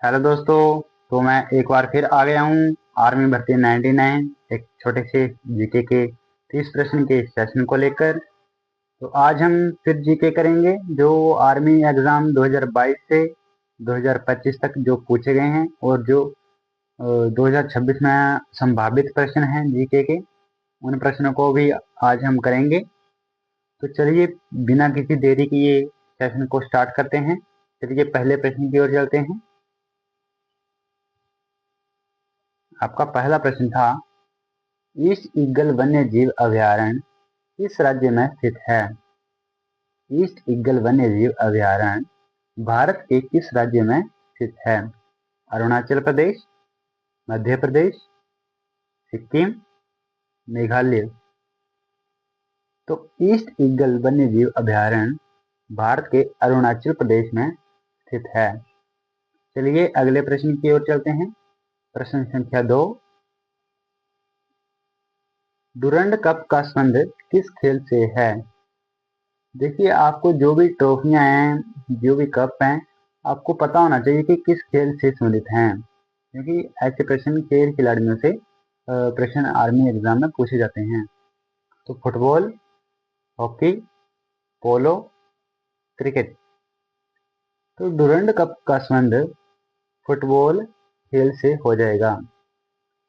Hello दोस्तों। तो मैं एक बार फिर आ गया हूँ आर्मी भर्ती 99 एक छोटे से जीके के 30 प्रश्न के सेशन को लेकर। तो आज हम फिर जीके करेंगे जो आर्मी एग्जाम 2022 से 2025 तक जो पूछे गए हैं और जो 2026 में संभावित प्रश्न हैं जीके के, उन प्रश्नों को भी आज हम करेंगे। तो चलिए बिना किसी देरी किए सेशन को स्टार्ट करते हैं। चलिए पहले प्रश्न की ओर चलते हैं। आपका पहला प्रश्न था, ईस्ट ईगल वन्य जीव अभयारण्य किस राज्य में स्थित है? ईस्ट ईगल वन्य जीव अभयारण्य भारत के किस राज्य में स्थित है? अरुणाचल प्रदेश, मध्य प्रदेश, सिक्किम, मेघालय। तो ईस्ट ईगल वन्य जीव अभयारण्य भारत के अरुणाचल प्रदेश में स्थित है। चलिए अगले प्रश्न की ओर चलते हैं। प्रश्न संख्या 2, डुरंड कप का संबंध किस खेल से है? देखिए आपको जो भी ट्रॉफियां हैं, जो भी कप हैं, आपको पता होना चाहिए कि किस खेल से संबंधित हैं, क्योंकि ऐसे प्रश्न खेल खिलाड़ियों से प्रश्न आर्मी एग्जाम में पूछे जाते हैं। तो फुटबॉल, हॉकी, पोलो, क्रिकेट। तो डुरंड कप का संबंध फुटबॉल खेल से हो जाएगा।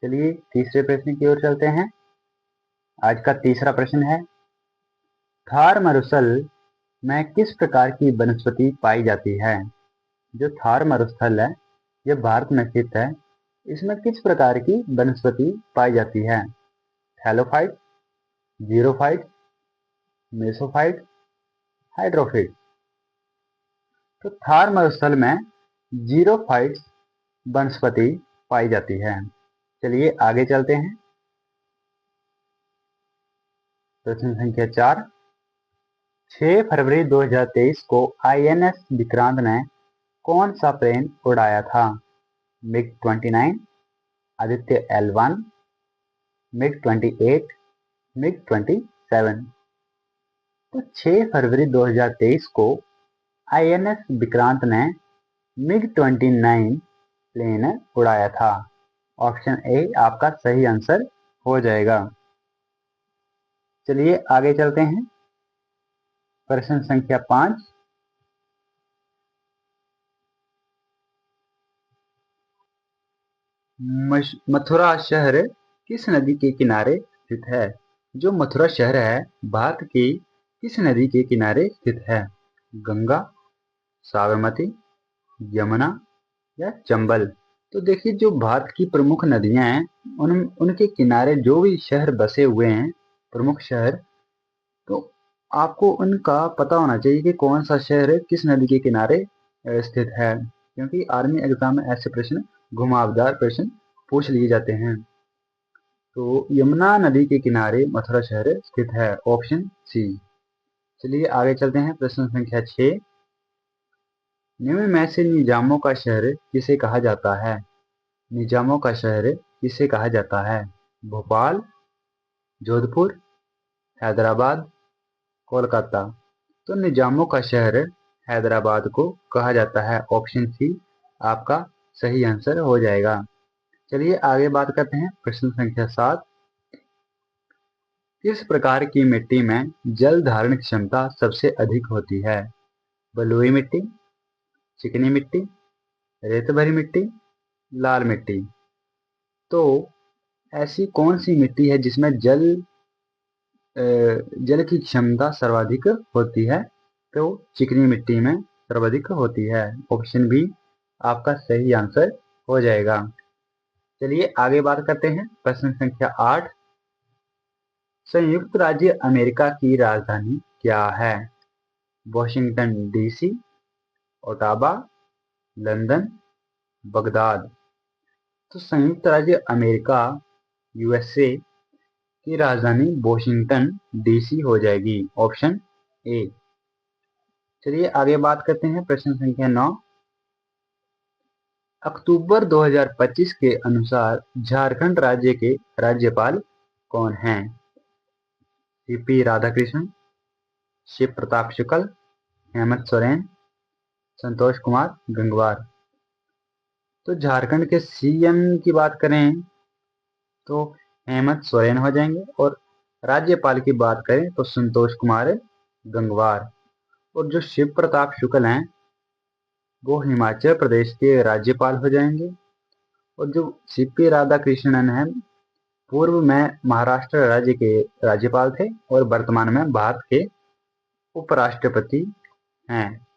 चलिए तीसरे प्रश्न की ओर चलते हैं। आज का तीसरा प्रश्न है, थार मरुस्थल में किस प्रकार की वनस्पति पाई जाती है? जो थार मरुस्थल है यह भारत में स्थित है। इसमें किस प्रकार की वनस्पति पाई जाती है? Thallophyte, xerophyte, mesophyte, hydrophyte. तो थार मरुस्थल में जीरोफाइट वनस्पति पाई जाती है। चलिए आगे चलते हैं। प्रश्न संख्या 4, 6 फरवरी 2023 को आईएनएस विक्रांत ने कौन सा प्लेन उड़ाया था? MiG 29, Aditya L1, MiG 28, MiG 27। तो 6 फरवरी 2023 को आईएनएस विक्रांत ने मिग 29 प्लेन उड़ाया था। ऑप्शन ए आपका सही आंसर हो जाएगा। चलिए आगे चलते हैं। प्रश्न संख्या 5, मथुरा शहर किस नदी के किनारे स्थित है? जो मथुरा शहर है भारत की किस नदी के किनारे स्थित है? गंगा, साबरमती, यमुना या चंबल। तो देखिए जो भारत की प्रमुख नदियां हैं उनके किनारे जो भी शहर बसे हुए हैं, प्रमुख शहर, तो आपको उनका पता होना चाहिए कि कौन सा शहर किस नदी के किनारे स्थित है, क्योंकि आर्मी एग्जाम में ऐसे प्रश्न घुमावदार प्रश्न पूछ लिए जाते हैं। तो यमुना नदी के किनारे मथुरा शहर स्थित है, ऑप्शन सी। चलिए आगे चलते हैं। प्रश्न संख्या 6, निम्न में से निजामों का शहर किसे कहा जाता है? निजामों का शहर किसे कहा जाता है? भोपाल, जोधपुर, हैदराबाद, कोलकाता। तो निजामों का शहर हैदराबाद को कहा जाता है। ऑप्शन सी आपका सही आंसर हो जाएगा। चलिए आगे बात करते हैं। प्रश्न संख्या 7, किस प्रकार की मिट्टी में जल धारण क्षमता सबसे अधिक होती है? बलुई मिट्टी, चिकनी मिट्टी, रेत भरी मिट्टी, लाल मिट्टी। तो ऐसी कौन सी मिट्टी है जिसमें जल की क्षमता सर्वाधिक होती है? तो चिकनी मिट्टी में सर्वाधिक होती है। ऑप्शन बी आपका सही आंसर हो जाएगा। चलिए आगे बात करते हैं। प्रश्न संख्या 8, संयुक्त राज्य अमेरिका की राजधानी क्या है? Washington DC, Ottawa, London, Baghdad. तो संयुक्त राज्य अमेरिका यूएसए की राजधानी वॉशिंगटन डीसी हो जाएगी। Option A. चलिए आगे बात करते हैं। प्रश्न संख्या 9, अक्टूबर 2025 के अनुसार झारखंड राज्य के राज्यपाल कौन हैं? सीपी राधाकृष्णन, शिव प्रताप शुक्ल, हेमंत सोरेन, संतोष कुमार गंगवार। तो झारखंड के सीएम की बात करें तो हेमंत सोरेन हो जाएंगे, और राज्यपाल की बात करें तो संतोष कुमार गंगवार। और जो शिव प्रताप शुक्ल हैं वो हिमाचल प्रदेश के राज्यपाल हो जाएंगे। और जो सीपी राधाकृष्णन हैं पूर्व में महाराष्ट्र राज्य के राज्यपाल थे और वर्तमान में भारत के उपराष्ट्रपति हैं,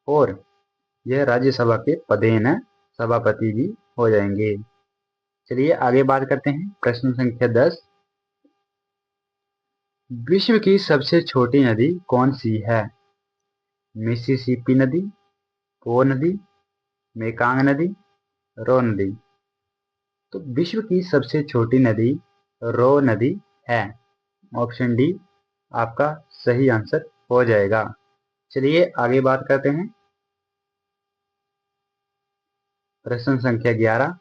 और यह राज्यसभा के पदेन सभापति भी हो जाएंगे। चलिए आगे बात करते हैं। प्रश्न संख्या 10, विश्व की सबसे छोटी नदी कौन सी है? मिसिसिपी नदी, पो नदी, मेकांग नदी, रो नदी। तो विश्व की सबसे छोटी नदी रो नदी है। ऑप्शन डी आपका सही आंसर हो जाएगा। चलिए आगे बात करते हैं। प्रश्न संख्या 11,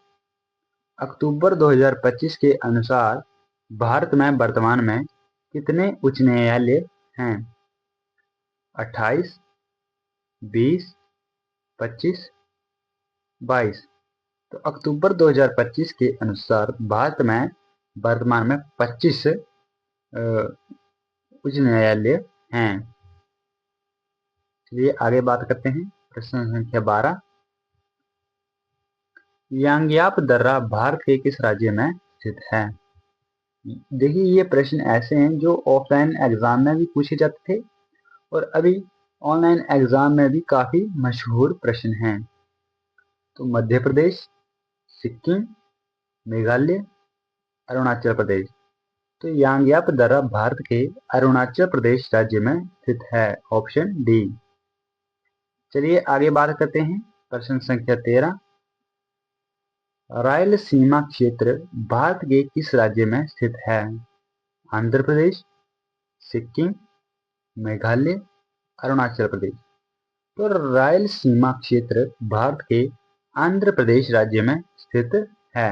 अक्टूबर 2025 के अनुसार भारत में वर्तमान में कितने उच्च न्यायालय हैं? 28, 20, 25, 22। तो अक्टूबर 2025 के अनुसार भारत में वर्तमान में 25 उच्च न्यायालय हैं। चलिए आगे बात करते हैं। प्रश्न संख्या 12, यांग्याप दर्रा भारत के किस राज्य में स्थित है? देखिए ये प्रश्न ऐसे हैं जो ऑफलाइन एग्जाम में भी पूछे जाते थे और अभी ऑनलाइन एग्जाम में भी काफी मशहूर प्रश्न हैं। तो मध्य प्रदेश, सिक्किम, मेघालय, अरुणाचल प्रदेश। तो यांग्याप दर्रा भारत के अरुणाचल प्रदेश राज्य में स्थित है। Option D. चलिए आगे बात करते हैं। प्रश्न संख्या 13, रायलसीमा क्षेत्र भारत के किस राज्य में स्थित है? आंध्र प्रदेश, सिक्किम, मेघालय, अरुणाचल प्रदेश। तो रायलसीमा क्षेत्र भारत के आंध्र प्रदेश राज्य में स्थित है।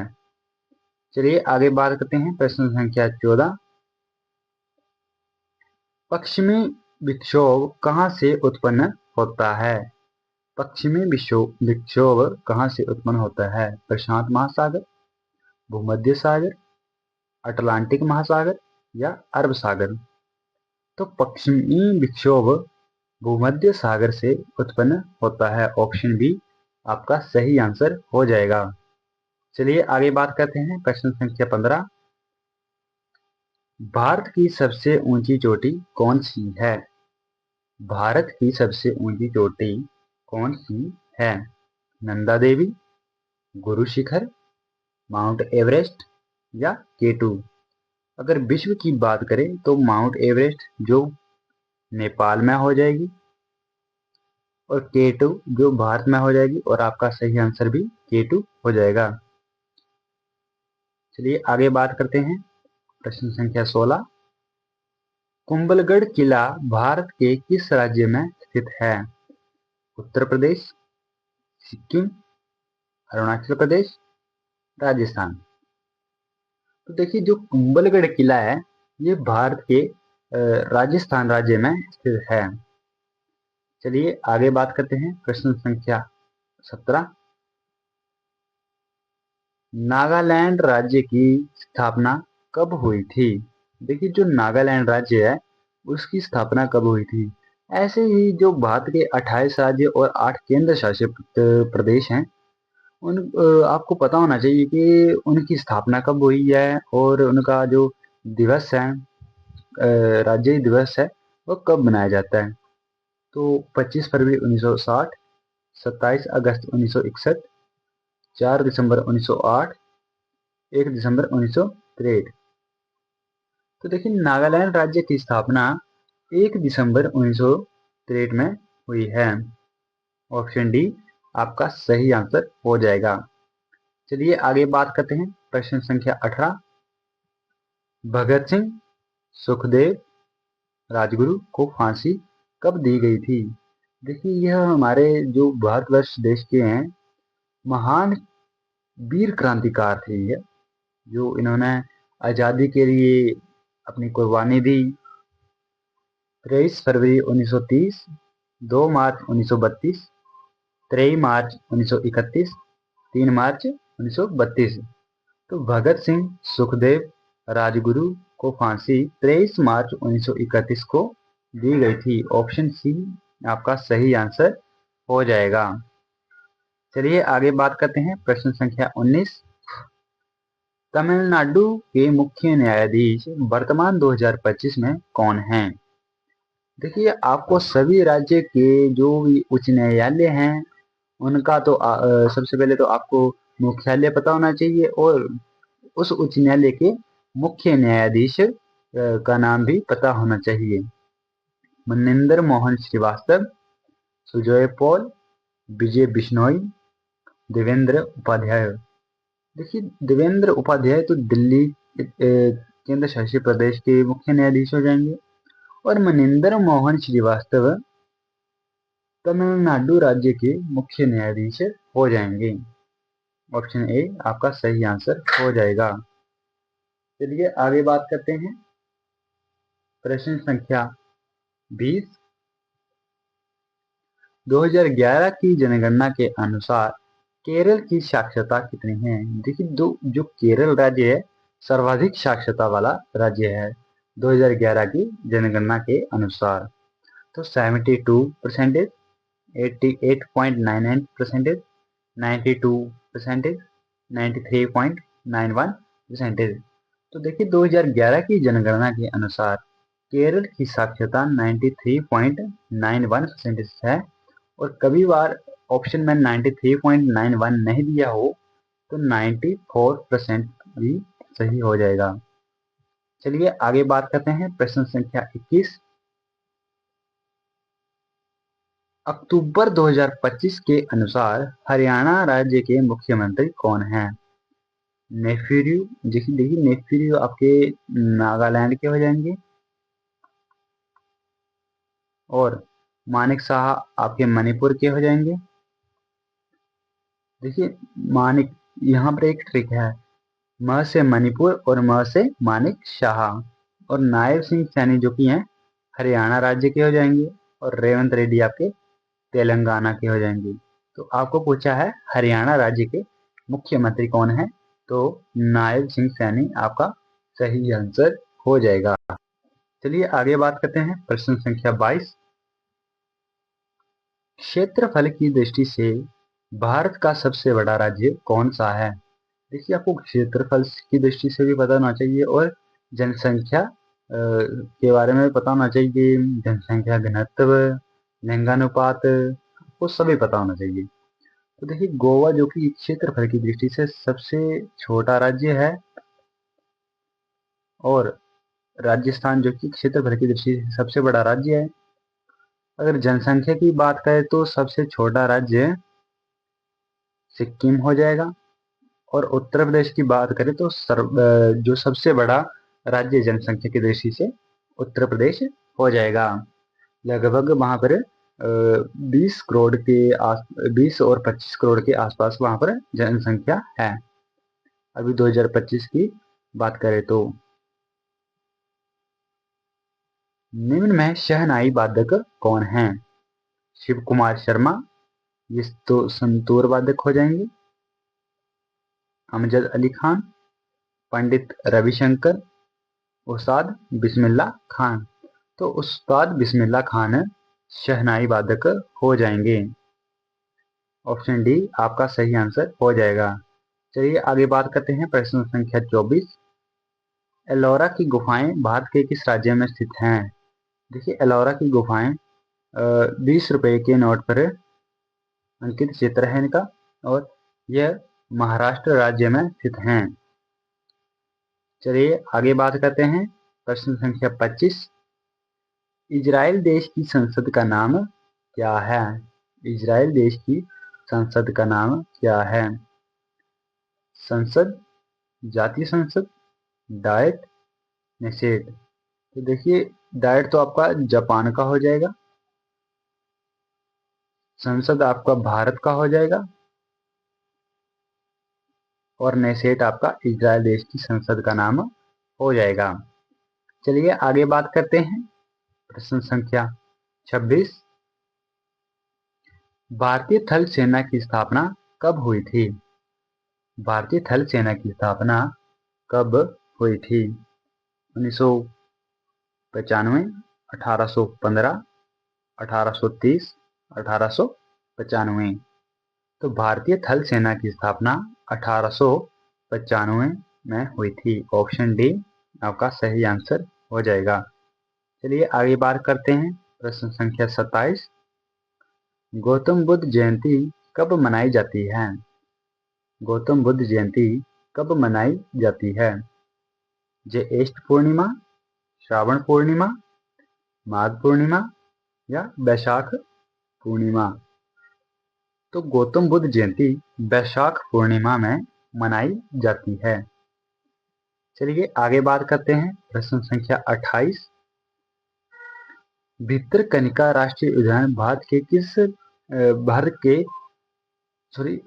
चलिए आगे बात करते हैं। प्रश्न संख्या 14, पश्चिमी विक्षोभ कहाँ से उत्पन्न होता है? पश्चिमी विक्षोभ कहाँ से उत्पन्न होता है? प्रशांत महासागर, भूमध्य सागर, अटलांटिक महासागर या अरब सागर। तो पश्चिमी विक्षोभ भूमध्य सागर से उत्पन्न होता है। ऑप्शन बी आपका सही आंसर हो जाएगा। चलिए आगे बात करते हैं। प्रश्न संख्या 15, भारत की सबसे ऊंची चोटी कौन सी है? भारत की सबसे ऊंची चोटी कौन सी है? नंदा देवी, गुरु शिखर, माउंट एवरेस्ट या केटू। अगर विश्व की बात करें तो माउंट एवरेस्ट जो नेपाल में हो जाएगी, और केटू जो भारत में हो जाएगी, और आपका सही आंसर भी केटू हो जाएगा। चलिए आगे बात करते हैं। प्रश्न संख्या 16, कुंभलगढ़ किला भारत के किस राज्य में स्थित है? उत्तर प्रदेश, सिक्किम, अरुणाचल प्रदेश, राजस्थान। तो देखिए जो कुंभलगढ़ किला है ये भारत के राजस्थान राज्य में स्थित है। चलिए आगे बात करते हैं। प्रश्न संख्या 17, नागालैंड राज्य की स्थापना कब हुई थी? देखिए जो नागालैंड राज्य है उसकी स्थापना कब हुई थी? ऐसे ही जो भारत के 28 राज्य और 8 केंद्र शासित प्रदेश हैं उन आपको पता होना चाहिए कि उनकी स्थापना कब हुई है और उनका जो दिवस है राज्य दिवस है वो कब मनाया जाता है। तो 25 फरवरी 1960, 27 अगस्त 1961, 4 दिसंबर 1908, 1 दिसंबर 1963। तो देखिए नागालैंड राज्य की स्थापना 1 दिसंबर 1963 में हुई है। ऑप्शन डी आपका सही आंसर हो जाएगा। चलिए आगे बात करते हैं। प्रश्न संख्या 18, भगत सिंह, सुखदेव, राजगुरु को फांसी कब दी गई थी? देखिए यह हमारे जो भारतवर्ष देश के हैं महान वीर क्रांतिकार थे ये, जो इन्होंने आज़ादी के लिए अपनी कुर्बानी दी। 23 फरवरी 1930, 2 मार्च 1932, 3 मार्च 1931, 3 मार्च 1932। तो भगत सिंह, सुखदेव, राजगुरु को फांसी 23 मार्च 1931 को दी गई थी। ऑप्शन सी आपका सही आंसर हो जाएगा। चलिए आगे बात करते हैं। प्रश्न संख्या 19। तमिलनाडु के मुख्य न्यायाधीश वर्तमान 2025 में कौन हैं? देखिए, आपको सभी राज्य के जो भी उच्च न्यायालय हैं उनका तो सबसे पहले तो आपको मुख्यालय पता होना चाहिए और उस उच्च न्यायालय के मुख्य न्यायाधीश का नाम भी पता होना चाहिए। मनिंदर मोहन श्रीवास्तव, सुजय पॉल, विजय बिश्नोई, देवेंद्र उपाध्याय। देखिए, देवेंद्र उपाध्याय तो दिल्ली केंद्र शासित प्रदेश के मुख्य न्यायाधीश हो जाएंगे और मनिंदर मोहन श्रीवास्तव तमिलनाडु राज्य के मुख्य न्यायाधीश हो जाएंगे। ऑप्शन ए आपका सही आंसर हो जाएगा। चलिए आगे बात करते हैं। प्रश्न संख्या 20। 2011 की जनगणना के अनुसार केरल की साक्षरता कितनी है? देखिए, जो केरल राज्य है सर्वाधिक साक्षरता वाला राज्य है 2011 की जनगणना के अनुसार। तो 72%, 88.99%, 92%, 93.91%। तो देखिए, 2011 की जनगणना के अनुसार केरल की साक्षरता 93.91% है और कभी बार ऑप्शन में 93.91 नहीं दिया हो तो 94% भी सही हो जाएगा। चलिए आगे बात करते हैं। प्रश्न संख्या 21। अक्टूबर 2025 के अनुसार हरियाणा राज्य के मुख्यमंत्री कौन हैं? नेफ्यू, देखिए नेफ्यू आपके नागालैंड के हो जाएंगे और मानिक शाह आपके मणिपुर के हो जाएंगे। देखिए, मानिक, यहाँ पर एक ट्रिक है, म से मणिपुर और म से मानिक शाह। और नायब सिंह सैनी जो कि हैं हरियाणा राज्य के हो जाएंगे और रेवंत रेड्डी आपके तेलंगाना के हो जाएंगे। तो आपको पूछा है हरियाणा राज्य के मुख्यमंत्री कौन है, तो नायब सिंह सैनी आपका सही आंसर हो जाएगा। चलिए आगे बात करते हैं। प्रश्न संख्या 22। क्षेत्रफल की दृष्टि से भारत का सबसे बड़ा राज्य कौन सा है? देखिए, आपको क्षेत्रफल की दृष्टि से भी पता होना चाहिए और जनसंख्या के बारे में पता होना चाहिए। जनसंख्या घनत्व, लिंगानुपात, वो सभी पता होना चाहिए। तो देखिए, गोवा जो कि क्षेत्रफल की दृष्टि से सबसे छोटा राज्य है और राजस्थान जो कि क्षेत्रफल की दृष्टि से सबसे बड़ा राज्य है। अगर जनसंख्या की बात करें तो सबसे छोटा राज्य सिक्किम हो जाएगा और उत्तर प्रदेश की बात करें तो जो सबसे बड़ा राज्य जनसंख्या की दृष्टि से उत्तर प्रदेश हो जाएगा। लगभग वहां पर 20 करोड़ के 20 और 25 करोड़ के आसपास वहां पर जनसंख्या है अभी 2025 की बात करें तो। निम्न में शहनाई वादक कौन हैं? शिव कुमार शर्मा, ये तो संतूर वादक हो जाएंगे। अमजद अली खान, पंडित रविशंकर, उस्ताद बिस्मिल्लाह खान। तो उस्ताद बिस्मिल्लाह खान शहनाई वादक हो जाएंगे। ऑप्शन डी आपका सही आंसर हो जाएगा। चलिए आगे बात करते हैं। प्रश्न संख्या 24। एलोरा की गुफाएं भारत के किस राज्य में स्थित हैं? देखिए, एलोरा की गुफाएं 20 रुपए के नोट पर अंकित चित्र है इनका और यह महाराष्ट्र राज्य में स्थित हैं। चलिए आगे बात करते हैं। प्रश्न संख्या 25। इजराइल देश की संसद का नाम क्या है? इजराइल देश की संसद का नाम क्या है? संसद, जातीय संसद, डाइट, नेसेट। तो देखिए, डाइट तो आपका जापान का हो जाएगा, संसद आपका भारत का हो जाएगा और नेसेट आपका इजराइल देश की संसद का नाम हो जाएगा। चलिए आगे बात करते हैं। प्रश्न संख्या 26। भारतीय थल सेना की स्थापना कब हुई थी? भारतीय थल सेना की स्थापना कब हुई थी? 1995, 1815, 1830, 1895। तो भारतीय थल सेना की स्थापना 1895 में हुई थी। ऑप्शन डी आपका सही आंसर हो जाएगा। चलिए आगे बात करते हैं। प्रश्न संख्या 27। गौतम बुद्ध जयंती कब मनाई जाती है? गौतम बुद्ध जयंती कब मनाई जाती है? ज्येष्ठ पूर्णिमा, श्रावण पूर्णिमा, माघ पूर्णिमा या वैशाख पूर्णिमा? तो गौतम बुद्ध जयंती वैशाख पूर्णिमा में मनाई जाती है। चलिए आगे बात करते हैं। प्रश्न संख्या 28। भितरकनिका राष्ट्रीय उद्यान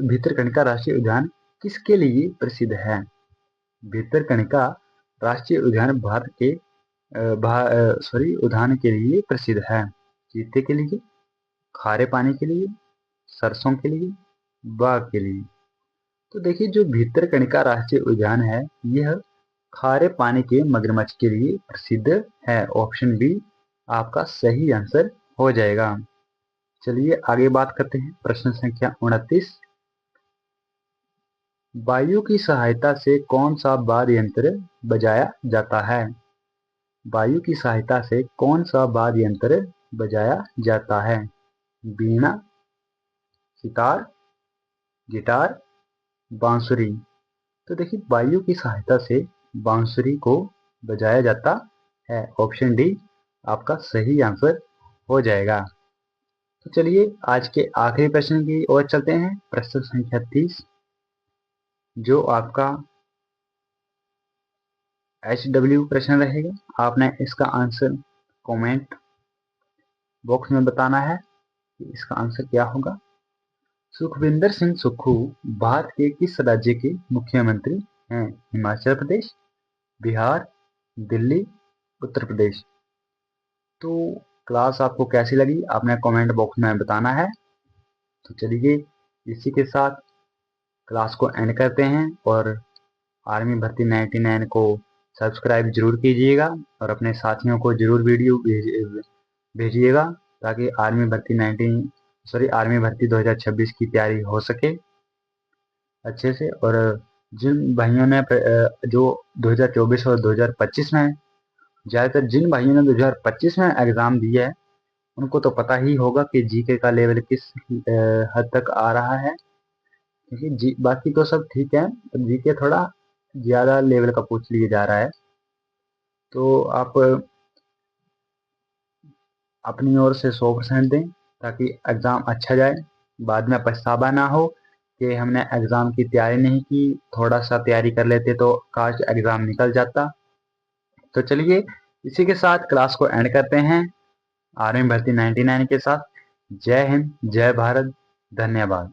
भितरकनिका राष्ट्रीय उद्यान किसके लिए प्रसिद्ध है? भितरकनिका राष्ट्रीय उद्यान भारत के उद्यान के लिए प्रसिद्ध है। चीते के लिए, खारे पानी के लिए, सरसों के लिए, बाघ के लिए? तो देखिए जो भितरकनिका राष्ट्रीय उद्यान है यह खारे पानी के मगरमच्छ के लिए प्रसिद्ध है। ऑप्शन बी आपका सही आंसर हो जाएगा। चलिए आगे बात करते हैं। प्रश्न संख्या 29। वायु की सहायता से कौन सा वाद्य यंत्र बजाया जाता है? वायु की सहायता से कौन सा वाद्य यंत्र बजाया जाता है? वीणा, सितार, गिटार, बांसुरी? तो देखिए वायु की सहायता से बांसुरी को बजाया जाता है। ऑप्शन डी आपका सही आंसर हो जाएगा। तो चलिए आज के आखिरी प्रश्न की ओर चलते हैं। प्रश्न संख्या 30 जो आपका HW प्रश्न रहेगा। आपने इसका आंसर कमेंट बॉक्स में बताना है कि इसका आंसर क्या होगा। सुखविंदर सिंह सुक्खू भारत के किस राज्य के मुख्यमंत्री हैं? हिमाचल प्रदेश, बिहार, दिल्ली, उत्तर प्रदेश? तो क्लास आपको कैसी लगी आपने कमेंट बॉक्स में बताना है। तो चलिए इसी के साथ क्लास को एंड करते हैं और आर्मी भर्ती 99 को सब्सक्राइब जरूर कीजिएगा और अपने साथियों को जरूर वीडियो भेजिएगा ताकि आर्मी भर्ती 2026 की तैयारी हो सके अच्छे से। और जिन भाइयों ने जो 2024 और 2025 में ज़्यादातर जिन भाइयों ने 2025 में एग्ज़ाम दिया है उनको तो पता ही होगा कि जीके का लेवल किस हद तक आ रहा है। क्योंकि बाकी तो सब ठीक है, जीके थोड़ा ज़्यादा लेवल का पूछ लिया जा रहा है। तो आप अपनी ओर से 100% दें ताकि एग्ज़ाम अच्छा जाए, बाद में पछतावा ना हो कि हमने एग्ज़ाम की तैयारी नहीं की, थोड़ा सा तैयारी कर लेते तो काश एग्ज़ाम निकल जाता। तो चलिए इसी के साथ क्लास को एंड करते हैं आर्मी भर्ती 99 के साथ। जय हिंद, जय भारत, धन्यवाद।